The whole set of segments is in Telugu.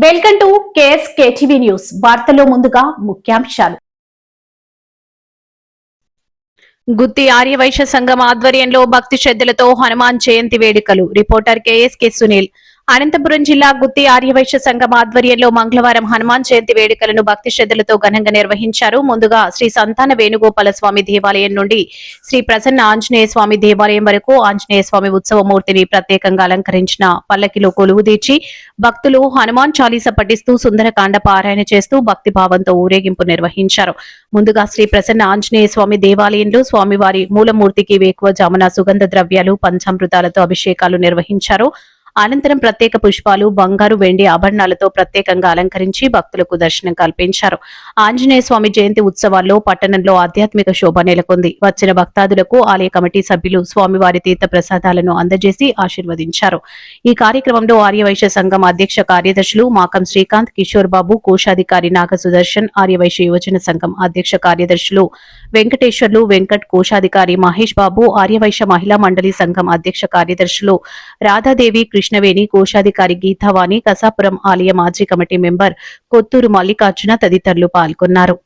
Welcome to KTV news. వార్తల్లో ముందుగా ముఖ్యాంశాలు. గుత్తి ఆర్యవైశ్య సంఘం ఆధ్వర్యంలో భక్తి శ్రద్ధలతో హనుమాన్ జయంతి వేడుకలు. Reporter KSK Sunil. అనంతపురం జిల్లా గుత్తి ఆర్యవైశ్య సంఘం ఆధ్వర్యంలో మంగళవారం హనుమాన్ జయంతి వేడుకలను భక్తి శ్రద్ధలతో ఘనంగా నిర్వహించారు. ముందుగా శ్రీ సంతాన వేణుగోపాల స్వామి దేవాలయం నుండి శ్రీ ప్రసన్న ఆంజనేయ స్వామి దేవాలయం వరకు ఆంజనేయ స్వామి ఉత్సవమూర్తిని ప్రత్యేకంగా అలంకరించిన పల్లకిలో కొలువుదీర్చి భక్తులు హనుమాన్ చాలీస పఠిస్తూ సుందరకాండ పారాయణ చేస్తూ భక్తిభావంతో ఊరేగింపు నిర్వహించారు. ముందుగా శ్రీ ప్రసన్న ఆంజనేయ స్వామి దేవాలయంలో స్వామివారి మూలమూర్తికి వేకువజామున సుగంధ ద్రవ్యాలు పంచామృతాలతో అభిషేకాలు నిర్వహించారు. అనంతరం ప్రత్యేక పుష్పాలు, బంగారు, వెండి ఆభరణాలతో ప్రత్యేకంగా అలంకరించి భక్తులకు దర్శనం కల్పించారు. ఆంజనేయ స్వామి జయంతి ఉత్సవాల్లో పట్టణంలో ఆధ్యాత్మిక శోభ నెలకొంది. వచ్చిన భక్తాదులకు ఆలయ కమిటీ సభ్యులు స్వామివారి తీర్థ ప్రసాదాలను అందజేసి ఆశీర్వదించారు. ఈ కార్యక్రమంలో ఆర్యవైశ్య సంఘం అధ్యక్ష కార్యదర్శులు మాకం శ్రీకాంత్, కిషోర్ బాబు, కోశాధికారి నాగ సుదర్శన్, ఆర్యవైశ్య యువజన సంఘం అధ్యక్ష కార్యదర్శులు వెంకటేశ్వర్లు, వెంకట్, కోశాధికారి మహేష్ బాబు, ఆర్యవైశ్య మహిళా మండలి సంఘం అధ్యక్ష కార్యదర్శులు రాధాదేవి, కృష్ణవేణి, కోశాధికారి గీతావాణి, కసాపురం ఆలయ మాజీ కమిటీ మెంబర్ కొత్తూరు మల్లికార్జున తదితరులు పాల్గొన్నారు.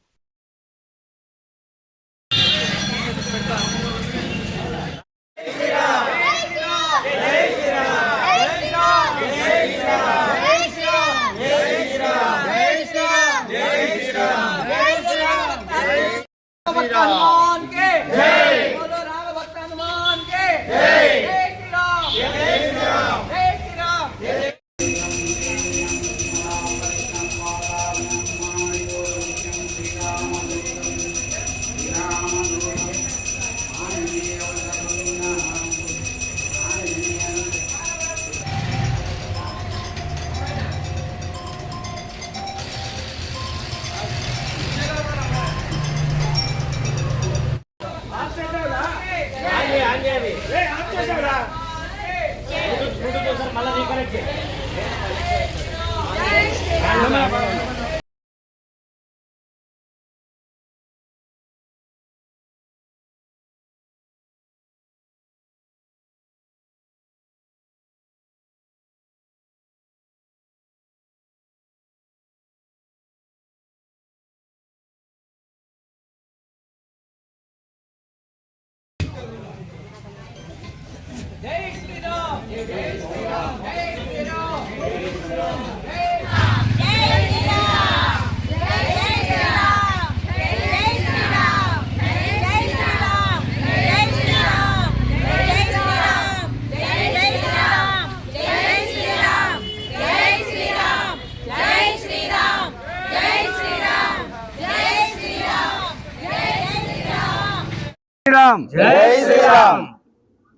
జై శ్రీరామ్.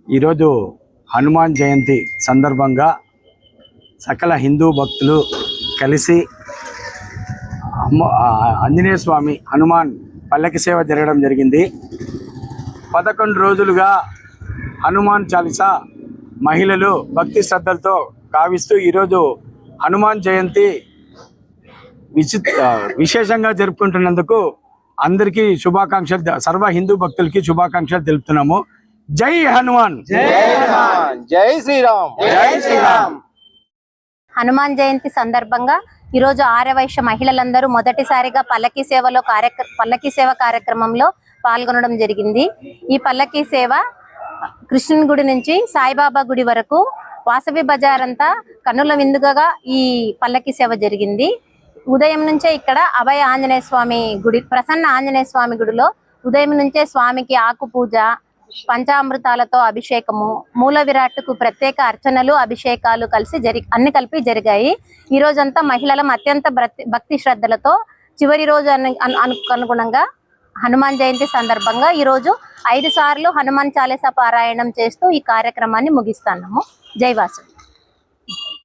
ఈరోజు హనుమాన్ జయంతి సందర్భంగా సకల హిందూ భక్తులు కలిసి ఆంజనేయ స్వామి హనుమాన్ పల్లకి సేవ జరగడం జరిగింది. 11 రోజులుగా హనుమాన్ చాలీసా మహిళలు భక్తి శ్రద్ధలతో కావిస్తూ ఈరోజు హనుమాన్ జయంతి విశేషంగా జరుపుకుంటున్నందుకు అందరికీ శుభాకాంక్షలు, సర్వ హిందూ భక్తులకి శుభాకాంక్షలు తెలుపుతున్నాము. జై హనుమాన్. జై శ్రీరామ్. జై శ్రీరామ్. హనుమాన్ జయంతి సందర్భంగా ఈరోజు ఆర్యవైశ్య మహిళలందరూ మొదటిసారిగా పల్లకి సేవ కార్యక్రమంలో పాల్గొనడం జరిగింది. ఈ పల్లకి సేవ కృష్ణుని గుడి నుంచి సాయిబాబా గుడి వరకు వాసవి బజార్ అంతా కన్నుల విందుగా ఈ పల్లకి సేవ జరిగింది. ఉదయం నుంచే ఇక్కడ అభయ ఆంజనేయ స్వామి గుడి, ప్రసన్న ఆంజనేయ స్వామి గుడిలో ఉదయం నుంచే స్వామికి ఆకు పూజ, పంచామృతాలతో అభిషేకము, మూల విరాట్టుకు ప్రత్యేక అర్చనలు, అభిషేకాలు అన్ని కలిపి జరిగాయి. ఈ రోజంతా మహిళలు అత్యంత భక్తి శ్రద్ధలతో చివరి రోజు అనుగుణంగా హనుమాన్ జయంతి సందర్భంగా ఈ రోజు 5 సార్లు హనుమాన్ చాలీసా పారాయణం చేస్తూ ఈ కార్యక్రమాన్ని ముగిస్తున్నాము. జై వాసు.